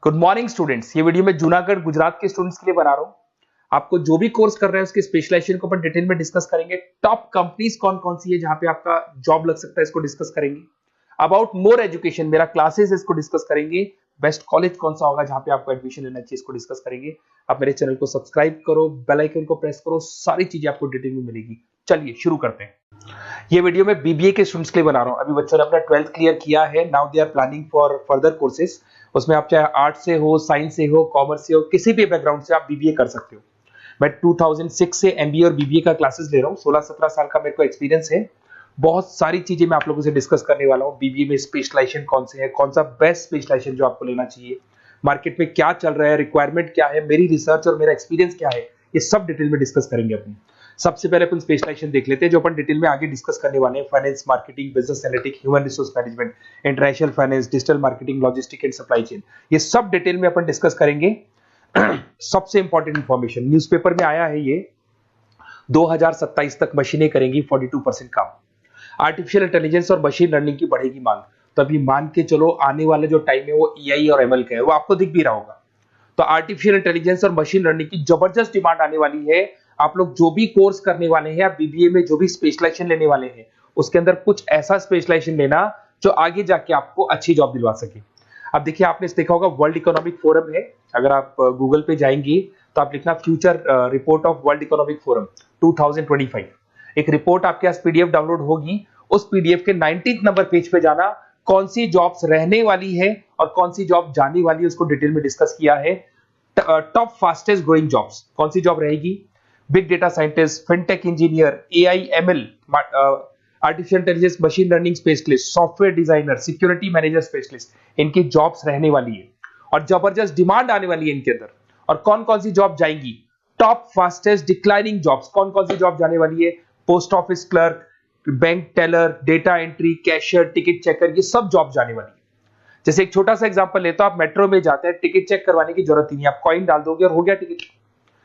Good morning students. ये video मैं जूनागढ़ गुजरात के स्टूडेंट्स के लिए बना रहा हूँ। आपको जो भी कोर्स कर रहे हैं उसके स्पेशलाइजेशन को अपन डिटेल में डिस्कस करेंगे। टॉप कंपनीज कौन कौन सी है जहां पे आपका जॉब लग सकता है, इसको डिस्कस करेंगे। अबाउट मोर एजुकेशन, मेरा क्लासेस है, इसको डिस्कस करेंगे। बेस्ट कॉलेज कौन सा होगा जहां पे आपको एडमिशन लेना चाहिए, इसको डिस्कस करेंगे। आप मेरे चैनल को सब्सक्राइब करो, बेल आइकन को प्रेस करो, सारी चीजें आपको डिटेल में मिलेगी। चलिए शुरू करते हैं। ये वीडियो मैं बीबीए के स्टूडेंट्स के लिए बना रहा हूँ। अभी बच्चों ने अपना 12th क्लियर किया है, now they are planning for further courses. उसमें आप चाहे आर्ट से हो, साइंस से हो, कॉमर्स से हो, किसी भी बैकग्राउंड से आप बीबीए कर सकते हो। मैं 2006 से एमबीए और बीबीए का क्लासेस ले रहा हूँ। 16-17 साल का मेरे को एक्सपीरियंस है। बहुत सारी चीजें मैं आप लोगों से डिस्कस करने वाला हूँ। बीबीए में स्पेशलाइजेशन कौन से है, कौन सा बेस्ट स्पेशलाइजेशन जो आपको लेना चाहिए, मार्केट में क्या चल रहा है, रिक्वायरमेंट क्या है, मेरी रिसर्च और मेरा एक्सपीरियंस क्या है, ये सब डिटेल में डिस्कस करेंगे अपनी। सबसे पहले अपन स्पेशलाइजेशन देख लेते हैं जो अपन डिटेल में आगे डिस्कस करने वाले हैं। Finance, marketing, business analytics, human resource management, international finance, digital marketing, logistic and supply chain, ये सब डिटेल में अपन डिस्कस करेंगे। सबसे इंपॉर्टेंट इंफॉर्मेशन, न्यूज़पेपर में आया है ये 2027 तक मशीनें करेंगी 42% काम। आर्टिफिशियल इंटेलिजेंस और मशीन लर्निंग की बढ़ेगी मांग। तो अभी मान के चलो आने वाला जो टाइम है वो एआई और एमएल का है, वो आपको दिख भी रहा होगा। तो आर्टिफिशियल इंटेलिजेंस और मशीन लर्निंग की जबरदस्त डिमांड आने वाली है। आप लोग जो भी कोर्स करने वाले हैं, आप बीबीए में जो भी स्पेशलाइजेशन लेने वाले हैं, उसके अंदर कुछ ऐसा स्पेशलाइजेशन लेना जो आगे जाके आपको अच्छी जॉब दिलवा सके। अब देखिए, आपने देखा होगा वर्ल्ड इकोनॉमिक फोरम है। अगर आप गूगल पे जाएंगे तो आप लिखना future report of world economic forum 2025। एक रिपोर्ट आपके पास पीडीएफ डाउनलोड होगी। उस पीडीएफ के 19th नंबर पेज पे जाना, कौन सी जॉब्स रहने वाली है और कौन सी जॉब जाने वाली है, उसको डिटेल में डिस्कस किया है। टॉप फास्टेस्ट ग्रोइंग जॉब्स कौन सी जॉब रहेगी? Big data scientist, fintech engineer, AI ML, artificial intelligence, machine learning specialist, software designer, security manager specialist, इनकी जॉब्स रहने वाली है और जबरदस्त डिमांड आने वाली है इनके अंदर। और कौन कौन सी जॉब जाएंगी? टॉप फास्टेस्ट डिक्लाइनिंग जॉब्स कौन कौन सी जॉब जाने वाली है? Post office clerk, bank teller, data entry, cashier, ticket checker, ये सब जॉब जाने वाली है। जैसे एक छोटा सा एग्जांपल लेते हो, आप मेट्रो में जाते हैं, टिकट चेक करवाने की जरूरत ही नहीं, आप कॉइन डाल दोगे और हो गया टिकट।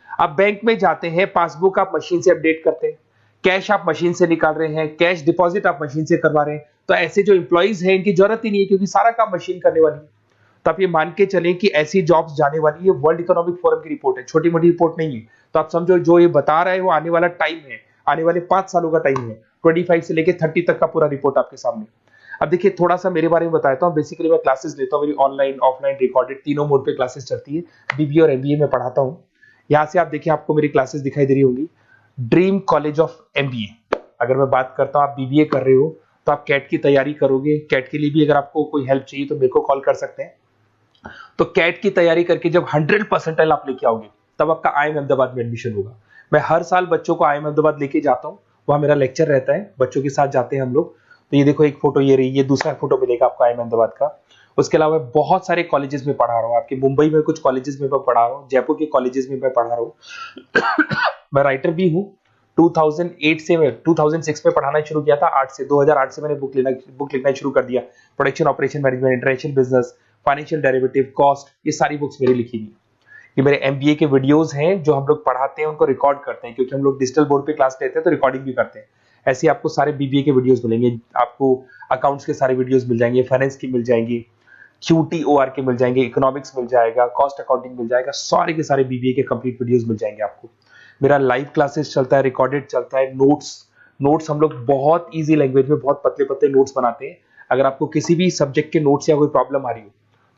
आप बैंक में जाते हैं, पासबुक आप मशीन से अपडेट करते हैं, कैश आप मशीन से निकाल रहे हैं, कैश डिपॉजिट आप मशीन से करवा रहे हैं। तो ऐसे जो एम्प्लॉइज हैं, इनकी जरूरत ही नहीं है क्योंकि सारा काम मशीन करने वाली है। तो आप ये मान के चलें कि ऐसी जॉब्स जाने वाली है। वर्ल्ड इकोनॉमिक फोरम की रिपोर्ट है, छोटी मोटी रिपोर्ट नहीं है। तो आप समझो जो ये बता रहा है वो आने वाला टाइम है, आने वाले 5 सालों का टाइम है। 25 से लेके 30 तक का पूरा रिपोर्ट आपके सामने। अब देखिए, थोड़ा सा मेरे बारे में बताता हूँ। बेसिकली मैं क्लासेस लेता हूँ, मेरी ऑनलाइन, ऑफलाइन, रिकॉर्डेड, तीनों मोड पे क्लासेस चलती है। बीबीए और एमबीए में पढ़ाता हूँ। यहाँ से आप देखिए, आपको मेरी क्लासेस दिखाई दे रही होंगी। Dream college of MBA. अगर मैं बात करता हूँ, आप बीबीए कर रहे हो तो आप कैट की तैयारी करोगे। कैट के लिए भी अगर आपको कोई हेल्प चाहिए तो मेरे को कॉल कर सकते हैं। तो कैट की तैयारी करके जब 100% आप लेके आओगे तब आपका आईएम अहमदाबाद में एडमिशन होगा। मैं हर साल बच्चों को आईएम अहमदाबाद लेके जाता हूँ, वहां मेरा लेक्चर रहता है, बच्चों के साथ जाते हैं हम लोग। तो ये देखो, एक फोटो ये रही, ये दूसरा फोटो मिलेगा आपको आईएम अहमदाबाद का। उसके अलावा बहुत सारे कॉलेजेस में पढ़ा रहा हूँ। आपके मुंबई में कुछ कॉलेजेस में मैं पढ़ा रहा हूँ, जयपुर के कॉलेजेस में मैं पढ़ा रहा हूँ। मैं राइटर भी हूँ। 2006 में पढ़ाना शुरू किया था। 2008 से मैंने बुक लिखना शुरू कर दिया। Production operation management, international business, financial derivative, cost, ये सारी बुक्स मेरी लिखी हुई। ये मेरे एमबीए के वीडियोस हैं जो हम लोग पढ़ाते हैं, उनको रिकॉर्ड करते हैं क्योंकि हम लोग डिजिटल बोर्ड पे क्लास लेते हैं तो रिकॉर्डिंग भी करते हैं। ऐसे आपको सारे बीबीए के वीडियोस मिलेंगे। आपको अकाउंट्स के सारे वीडियोस मिल जाएंगे, फाइनेंस की मिल जाएंगी, क्यूटीओआर के मिल जाएंगे, इकोनॉमिक्स मिल जाएगा, कॉस्ट अकाउंटिंग मिल जाएगा, सारे के सारे बीबीए के कंप्लीट वीडियोस मिल जाएंगे आपको। मेरा लाइव क्लासेस चलता है, रिकॉर्डेड चलता है। नोट्स हम लोग बहुत ईजी लैंग्वेज में बहुत पतले पतले नोट्स बनाते हैं। अगर आपको किसी भी सब्जेक्ट के नोट्स या कोई प्रॉब्लम आ रही हो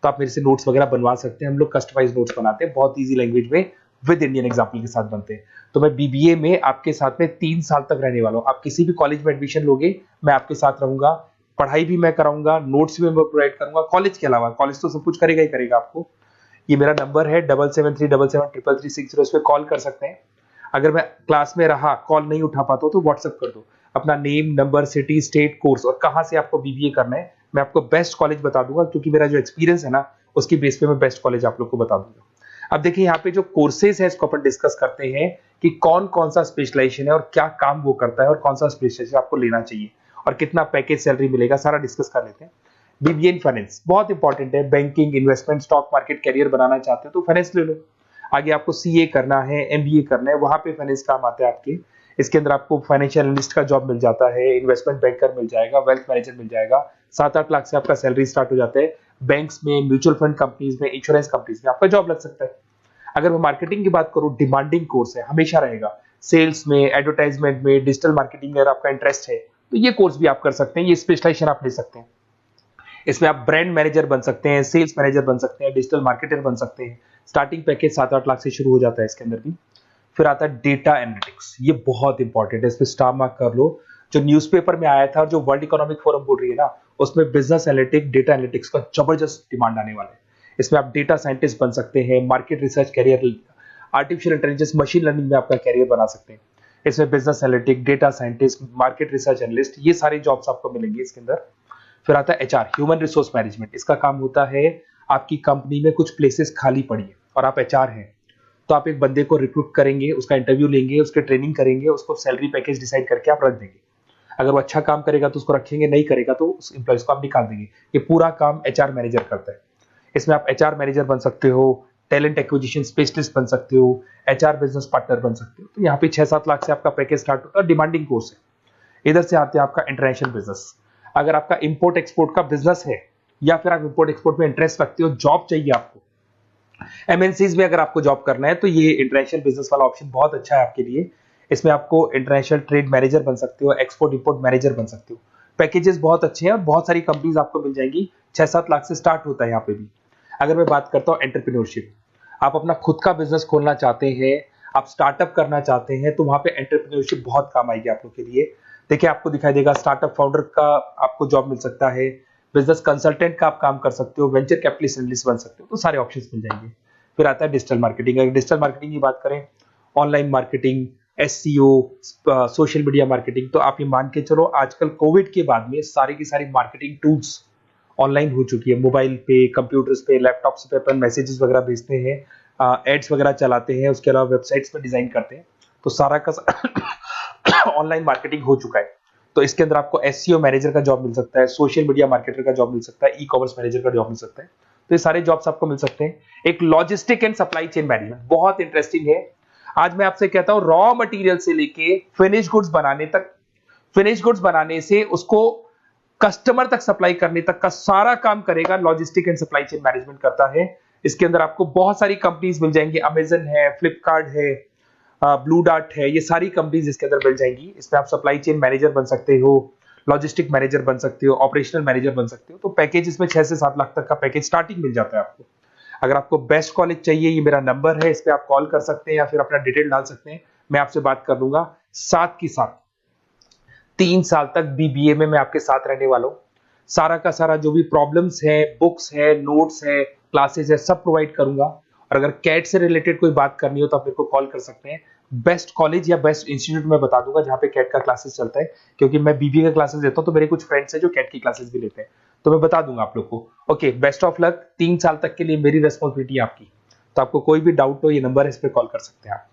तो आप मेरे से नोट्स वगैरह बनवा सकते हैं। हम लोग कस्टमाइज नोट्स बनाते हैं, बहुत ईजी लैंग्वेज में, विद इंडियन एग्जाम्पल के साथ बनते हैं। तो मैं बीबीए में आपके साथ में 3 साल तक रहने वाला हूँ। आप किसी भी कॉलेज में एडमिशन लोगे, मैं आपके साथ रहूंगा, पढ़ाई भी मैं कराऊंगा, नोट्स भी मैं प्रोवाइड करूंगा। कॉलेज के अलावा, कॉलेज तो सब कुछ करेगा ही करेगा आपको। ये मेरा नंबर है 7737733360, इस पे कॉल कर सकते हैं। अगर मैं क्लास में रहा, कॉल नहीं उठा पाता तो व्हाट्सएप कर दो अपना name, number, city, state, course और कहां से आपको बीबीए करना है। मैं आपको बेस्ट कॉलेज बता दूंगा क्योंकि मेरा जो एक्सपीरियंस है ना, उसकी बेस पे मैं बेस्ट कॉलेज आप लोग को बता दूंगा। अब देखिए, यहाँ पे जो कोर्सेज है इसको अपन डिस्कस करते हैं कि कौन कौन सा स्पेशलाइजेशन है और क्या काम वो करता है और कौन सा स्पेशलाइजेशन आपको लेना चाहिए और कितना पैकेज सैलरी मिलेगा, सारा डिस्कस कर लेते हैं। बीबीए इन फाइनेंस बहुत इंपॉर्टेंट है। Banking, investment, stock market career बनाना चाहते हो तो फाइनेंस ले लो। आगे आपको सीए करना है, एमबीए करना है, वहां पे फाइनेंस काम आता है आपके। इसके अंदर आपको फाइनेंशियल एनालिस्ट का जॉब मिल जाता है, इन्वेस्टमेंट बैंकर मिल जाएगा, वेल्थ मैनेजर मिल जाएगा। 7-8 लाख से आपका सैलरी स्टार्ट हो जाता है। बैंक्स में, म्यूचुअल फंड कंपनीज में, इंश्योरेंस कंपनीज में आपका जॉब लग सकता है। अगर मैं मार्केटिंग की बात करूं, डिमांडिंग कोर्स है, हमेशा रहेगा। सेल्स में, एडवर्टाइजमेंट में, डिजिटल मार्केटिंग में अगर आपका इंटरेस्ट है तो ये कोर्स भी आप कर सकते हैं, ये स्पेशलाइजेशन आप ले सकते हैं। इसमें आप ब्रांड मैनेजर बन सकते हैं, सेल्स मैनेजर बन सकते हैं, डिजिटल मार्केटर बन सकते हैं। स्टार्टिंग पैकेज 7-8 लाख से शुरू हो जाता है इसके अंदर भी। फिर आता है डेटा एनालिटिक्स, ये बहुत इंपॉर्टेंट है, इस पे स्टार मार्क कर लो। जो न्यूज़पेपर में आया था और जो वर्ल्ड इकोनॉमिक फोरम बोल रही है ना, उसमें बिजनेस एनालिटिक्स, डेटा एनालिटिक्स का जबरदस्त डिमांड आने वाला है। इसमें आप डेटा साइंटिस्ट बन सकते हैं, market research career, artificial intelligence, machine learning में आपका कैरियर बना सकते हैं। इसमें business analytic, data scientist, market research analyst, ये सारे जॉब्स आपको मिलेंगे इसके अंदर। फिर आता है एचआर, ह्यूमन रिसोर्स मैनेजमेंट। इसका काम होता है, आपकी कंपनी में कुछ प्लेसेस खाली पड़ी है और आप एचआर हैं, तो आप एक बंदे को रिक्रूट करेंगे, उसका इंटरव्यू लेंगे, उसके ट्रेनिंग करेंगे, उसको सैलरी पैकेज डिसाइड करके आप रख देंगे। अगर वो अच्छा काम करेगा तो उसको रखेंगे, नहीं करेगा तो उस एम्प्लॉइज को आप निकाल देंगे। ये पूरा काम एचआर मैनेजर करता है। इसमें आप एचआर मैनेजर बन सकते हो, टैलेंट एक्विजिशन स्पेशलिस्ट बन सकते हो, एचआर बिजनेस पार्टनर बन सकते हो। तो यहाँ पे 6-7 लाख से आपका पैकेज स्टार्ट होता है, डिमांडिंग कोर्स है। इधर से आते हैं आपका इंटरनेशनल बिजनेस। अगर आपका इंपोर्ट एक्सपोर्ट का बिजनेस है या फिर आप इंपोर्ट एक्सपोर्ट में इंटरेस्ट रखते हो, जॉब चाहिए आपको, एमएनसीज में अगर आपको जॉब करना है, तो ये इंटरनेशनल बिजनेस वाला ऑप्शन बहुत अच्छा है आपके लिए। इसमें आपको इंटरनेशनल ट्रेड मैनेजर बन सकते हो, एक्सपोर्ट इंपोर्ट मैनेजर बन सकते हो। पैकेजेस बहुत अच्छे हैं और बहुत सारी कंपनीज आपको मिल जाएंगी। 6-7 लाख से स्टार्ट होता है यहाँ पे भी। अगर मैं बात करता हूँ एंटरप्रेन्योरशिप, आप अपना खुद का बिजनेस खोलना चाहते हैं, आप स्टार्टअप करना चाहते हैं, तो वहां पे एंटरप्रेन्योरशिप बहुत काम आएगी आप लोग के लिए। देखिए, आपको दिखाई देगा, स्टार्टअप फाउंडर का आपको जॉब मिल सकता है, बिजनेस कंसल्टेंट का आप काम कर सकते हो, वेंचर कैपिटलिस्ट एनालिस्ट बन सकते हो, तो सारे ऑप्शंस मिल जाएंगे। फिर आता है डिजिटल मार्केटिंग। अगर डिजिटल मार्केटिंग की बात करें, online marketing, SEO, social media marketing, तो आप ये मान के चलो, आजकल कोविड के बाद में सारी की सारी मार्केटिंग टूल्स ऑनलाइन हो चुकी है। मोबाइल पे, कंप्यूटर्स पे, लैपटॉप्स पे अपन मैसेजेस वगैरह भेजते हैं, एड्स वगैरह चलाते हैं, उसके अलावा वेबसाइट्स में डिजाइन करते हैं, तो सारा का ऑनलाइन मार्केटिंग हो चुका है। तो इसके अंदर आपको एसईओ मैनेजर का जॉब मिल सकता है, सोशल मीडिया मार्केटर का जॉब मिल सकता है, ई कॉमर्स मैनेजर का जॉब मिल सकता है। तो ये सारे जॉब्स आपको मिल सकते हैं। एक logistic and supply chain management बहुत इंटरेस्टिंग है। आज मैं आपसे कहता हूं, रॉ मटेरियल से लेके फिनिश गुड्स बनाने तक, फिनिश गुड्स बनाने से उसको कस्टमर तक सप्लाई करने तक का सारा काम करेगा logistic and supply chain management करता है। इसके अंदर आपको बहुत सारी कंपनीज मिल जाएंगी, अमेजन है, फ्लिपकार्ट है, ब्लू डार्ट है, ये सारी कंपनीज इसके अंदर मिल जाएंगी। इसमें आप सप्लाई चेन मैनेजर बन सकते हो, लॉजिस्टिक मैनेजर बन सकते हो, ऑपरेशनल मैनेजर बन सकते हो। तो पैकेज इसमें 6 से 7 लाख तक का पैकेज स्टार्टिंग मिल जाता है आपको। अगर आपको बेस्ट कॉलेज चाहिए, ये मेरा नंबर है, इस पे आप कॉल कर सकते हैं या फिर अपना डिटेल डाल सकते हैं, मैं आपसे बात कर लूंगा। साथ की साथ 3 साल तक बीबीए में मैं आपके साथ रहने वाला हूं। सारा का सारा जो भी प्रॉब्लम्स है, बुक्स है, नोट्स है, क्लासेस है, सब प्रोवाइड करूंगा। और अगर कैट से रिलेटेड कोई बात करनी हो तो आप मेरे को कॉल कर सकते हैं। बेस्ट कॉलेज या बेस्ट इंस्टीट्यूट में बता दूंगा जहां पे कैट का क्लासेस चलता है, क्योंकि मैं बीबीए का क्लासेस देता हूं, तो मेरे कुछ फ्रेंड्स हैं जो कैट की क्लासेस भी लेते हैं, तो मैं बता दूंगा आप लोग को। Okay, best of luck. 3 साल तक के लिए मेरी रेस्पॉन्सिबिलिटी आपकी। तो आपको कोई भी डाउट हो, ये नंबर है, इस पे कॉल कर सकते हैं आप।